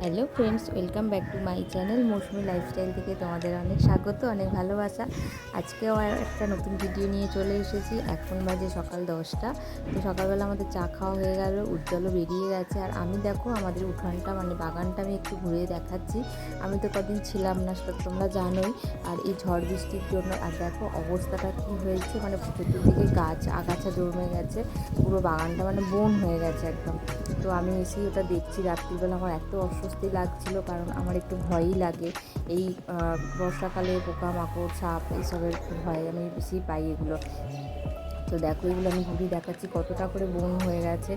Hello friends, welcome back to my channel Mousumi lifestyle থেকে তোমাদের অনেক স্বাগত, অনেক ভালোবাসা। আজকেও আর একটা নতুন ভিডিও নিয়ে চলে এসেছি। এখন বাজে সকাল 10টা। তো সকালবেলা আমাদের চা খাওয়া হয়ে গেল, উজ্জ্বলও বেরিয়ে গেছে। আর আমি দেখো আমাদের উঠানটা মানে বাগানটা আমি একটু ঘুরে দেখাচ্ছি। আমি তো কদিন ছিলাম না, সেটা তোমরা জানোই। আর এই ঝড় বৃষ্টির জন্য আর দেখো অবস্থাটা কী হয়েছে, মানে চতুর্দিকে গাছ আগাছা জমে গেছে, পুরো বাগানটা মানে বন হয়ে গেছে একদম। তো আমি এসেই ওটা দেখছি। রাত্রিবেলা আমার এত অস্বস্তি লাগছিল, কারণ আমার একটু ভয়ই লাগে এই বর্ষাকালে পোকামাকড় সাপ এইসবের একটু ভয় আমি বেশি পাই এগুলো। তো দেখো এগুলো আমি ঘুরি দেখাচ্ছি কতটা করে বন হয়ে গেছে।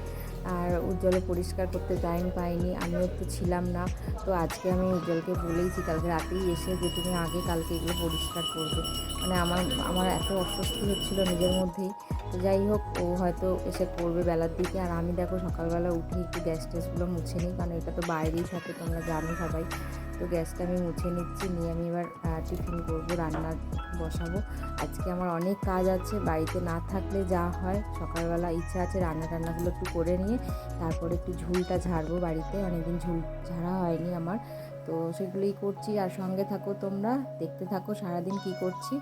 আর উজ্জ্বলে পরিষ্কার করতে টাইম পাইনি, আমিও তো ছিলাম না। তো আজকে আমি উজ্জ্বলকে বলেইছি কালকে রাতেই এসে যে তুমি আগে কালকে এগুলো পরিষ্কার করবে। মানে আমার আমার এত অস্বস্তি হচ্ছিল নিজের মধ্যেই। তো যাই হোক, ও হয়তো এসে করবে বেলার দিকে। আর আমি দেখো সকালবেলা উঠে একটু গ্যাস ট্যাসগুলো মুছে নিই, কারণ এটা তো বাইরেই থাকে, তোমরা জানো সবাই। তো গ্যাসটা আমি মুছে নিচ্ছি, নিয়ে আমি এবার টিফিন করবো, রান্না বসাবো। আজকে আমার অনেক কাজ আছে, বাড়িতে না থাকলে যা হয় সকালবেলা ইচ্ছা আছে রান্নাগুলো একটু করে নিয়ে তারপরে একটু ঝুলটা ঝাড়বো। বাড়িতে অনেকদিন ঝুল ঝাড়া হয়নি আমার, তো সেগুলোই করছি। আর সঙ্গে থাকো, তোমরা দেখতে থাকো সারাদিন কি করছি।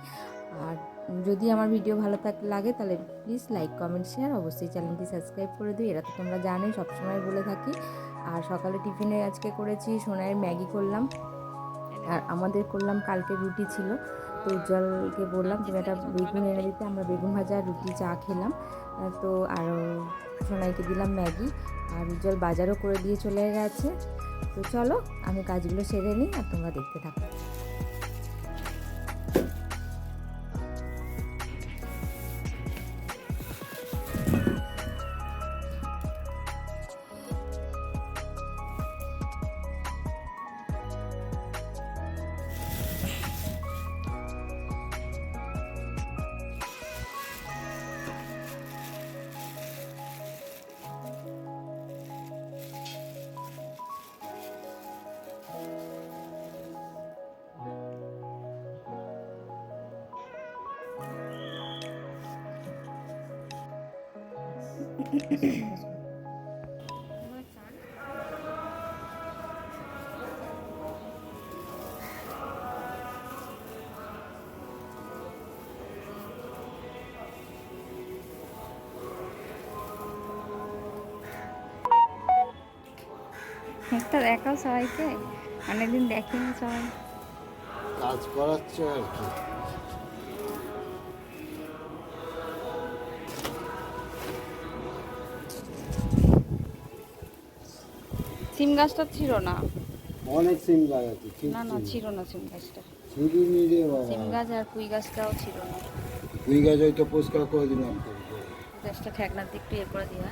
আর যদি আমার ভিডিও ভালো লাগে তাহলে প্লিজ লাইক কমেন্ট শেয়ার, অবশ্যই চ্যানেলটি সাবস্ক্রাইব করে দিই, এটা তো তোমরা জানোই, সবসময় বলে থাকি। আর সকালে টিফিনে আজকে করেছি সোনাইয়ের ম্যাগি করলাম, আর আমাদের করলাম কালকে রুটি ছিল। তো উজ্জ্বলকে বললাম তুমি একটা বেগুন এনে দিতে, আমরা বেগুন ভাজা রুটি চা খেলাম। তো আর সোনাইকে দিলাম ম্যাগি। আর উজ্জ্বল বাজারও করে দিয়ে চলে গেছে। তো চলো আমি কাজগুলো সেরে নিই আর তোমরা দেখতে থাকো। একটা দেখাও সবাইকে, অনেকদিন দেখিনি সবাই। কাজ করাচ্ছে আর কি। সিম গাছটা ছিল না? অনেক সিম গাছ আছে, ঠিক না না, ছিল। ছিল না সিম গাছটা। ছিড়িনি রে বাবা। সিম গাছ আর পুঁই গাছটাও ছিল না। কুই গাছ হয়তো পরিষ্কার করে দিলাম তো। গাছটা ঠেকনার দিক একটু এর করে দিয়া।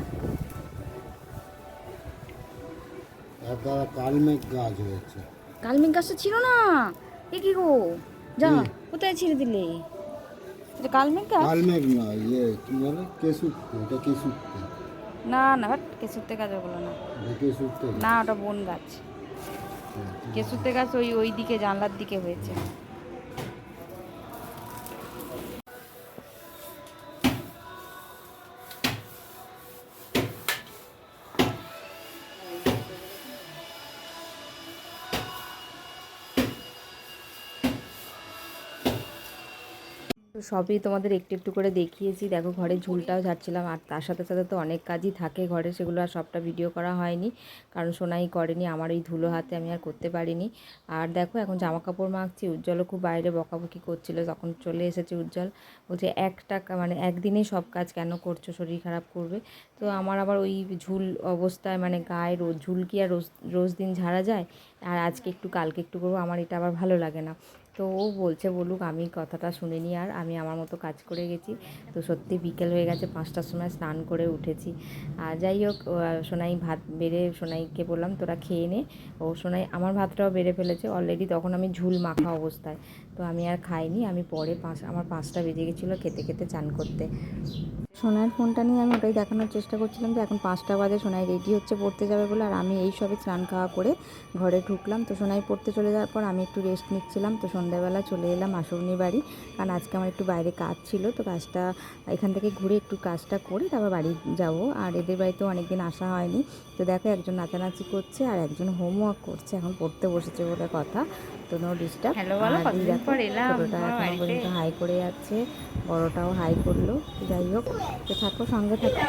একটা কালমেঘ গাছ হয়েছে। কালমেঘ গাছটা ছিল না? এ কি গো, যা, কি? কোথায় ছিঁড়ে দিলে? এটা কালমেঘ গাছ? কালমেঘ না, কি বলে কেশুট্টে, এটা কেশুট্টে। না না, বাট কেশুরতে গাছ ওগুলো না। এটা কেশুট্টে না, গাছ। ওটা বন গাছ। কেশুরতে গাছ ওই ওই দিকে জানলার দিকে হয়েছে। তো সবই তোমাদের একটু একটু করে দেখিয়েছি। দেখো ঘরে ঝুলটাও ঝাড়ছিলাম, আর তার সাথে সাথে তো অনেক কাজই থাকে ঘরে, সেগুলো আর সবটা ভিডিও করা হয়নি, কারণ সোনাই করেনি, আমার এই ধুলো হাতে আমি আর করতে পারিনি। আর দেখো এখন জামা কাপড় মাখছি। উজ্জ্বলও খুব বাইরে বকাবকি করছিল, তখন চলে এসেছে উজ্জ্বল, বলছে মানে একদিনেই সব কাজ কেন করছো, শরীর খারাপ করবে। তো আমার আবার ওই ঝুল অবস্থায় মানে গায়ে রোজ ঝুল কি আর রোজ রোজ দিন ঝাড়া যায়? আর আজকে একটু কালকে একটু করবো, আমার এটা আবার ভালো লাগে না। তো ও বলছে বলুক, আমি কথাটা শুনিনি, আর আমি আমার মতো কাজ করে গেছি। তো সত্যি বিকেল হয়ে গেছে, 5টার সময় স্নান করে উঠেছি। আর যাই হোক, সোনাই ভাত বেড়ে সোনাইকে বললাম তোরা খেয়ে নে। ও সোনাই আমার ভাতটাও বেড়ে ফেলেছে অলরেডি, তখন আমি ঝুল মাখা অবস্থায়। তো আমি আর খাইনি, আমি পরে আমার 5টা বেজে গেছিলো খেতে খেতে চান করতে। সোনাইয়ের ফোনটা নিয়ে আমি ওটাই দেখানোর চেষ্টা করছিলাম যে এখন 5টা বাজে, সোনাই রেডি হচ্ছে পড়তে যাবে বলে। আর আমি এই সবে স্নান খাওয়া করে ঘরে ঢুকলাম। তো সোনাই পড়তে চলে যাওয়ার পর আমি একটু রেস্ট নিচ্ছিলাম। তো সন্ধ্যাবেলা চলে এলাম আসুনি বাড়ি, কারণ আজকে আমার একটু বাইরে কাজ ছিল। তো কাজটা এখান থেকে ঘুরে একটু কাজটা করে তারপর বাড়ি যাব। আর এদের বাড়িতেও অনেকদিন আসা হয়নি, তো দেখো একজন নাচানাচি করছে আর একজন হোমওয়ার্ক করছে, এখন পড়তে বসেছে বলে কথা। তো নো ডিস্টার্ব। হ্যালো বলো, আর এই কতদিন দেখো পর এলাম ছোটোটা তোমার এখনো বাড়িতে। পর্যন্ত হাই করে যাচ্ছে, বড়টাও হাই করলো। তো যাই হোক, তো থাকো, সঙ্গে থাকো।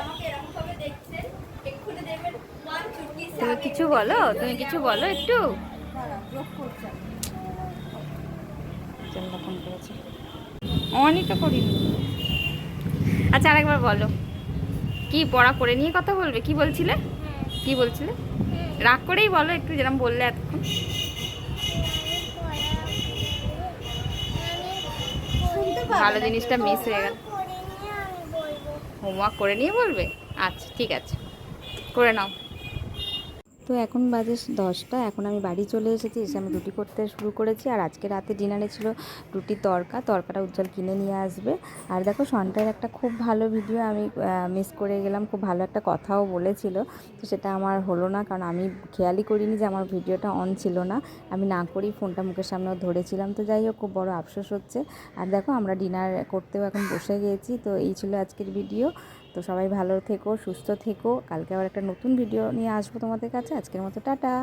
তুমি কিছু বলো, তুমি কিছু বলো একটু। ফোন করেছে, অনই তো করিনি। আচ্ছা আরেকবার বলো, কি পড়া করে নিয়ে কথা বলবে, কি বলছিলে, কি বলছিলে? রাগ করেই বলো একটু, যেরকম বললে এতক্ষণ। ভালো জিনিসটা মিস হয়ে গেল। হোমওয়ার্ক করে নিয়ে বলবে? আচ্ছা ঠিক আছে, করে নাও। তো এখন বাজে 10টা, এখন আমি বাড়ি চলে এসেছি, এসে আমি রুটি করতে শুরু করেছি। আর আজকে রাতে ডিনারে ছিল রুটির তরকাটা উজ্জ্বল কিনে নিয়ে আসবে। আর দেখো সন্টার একটা খুব ভালো ভিডিও আমি মিস করে গেলাম, খুব ভালো একটা কথাও বলেছিল, তো সেটা আমার হলো না, কারণ আমি খেয়ালই করিনি যে আমার ভিডিওটা অন ছিল না। আমি না করেই ফোনটা মুখের সামনেও ধরেছিলাম। তো যাই হোক, খুব বড় আফসোস হচ্ছে। আর দেখো আমরা ডিনার করতেও এখন বসে গিয়েছি। তো এই ছিল আজকের ভিডিও। তো সবাই ভালো থেকো, সুস্থ থেকো। কালকে আবার একটা নতুন ভিডিও নিয়ে আসবো তোমাদের কাছে। আজকের মতো টাটা।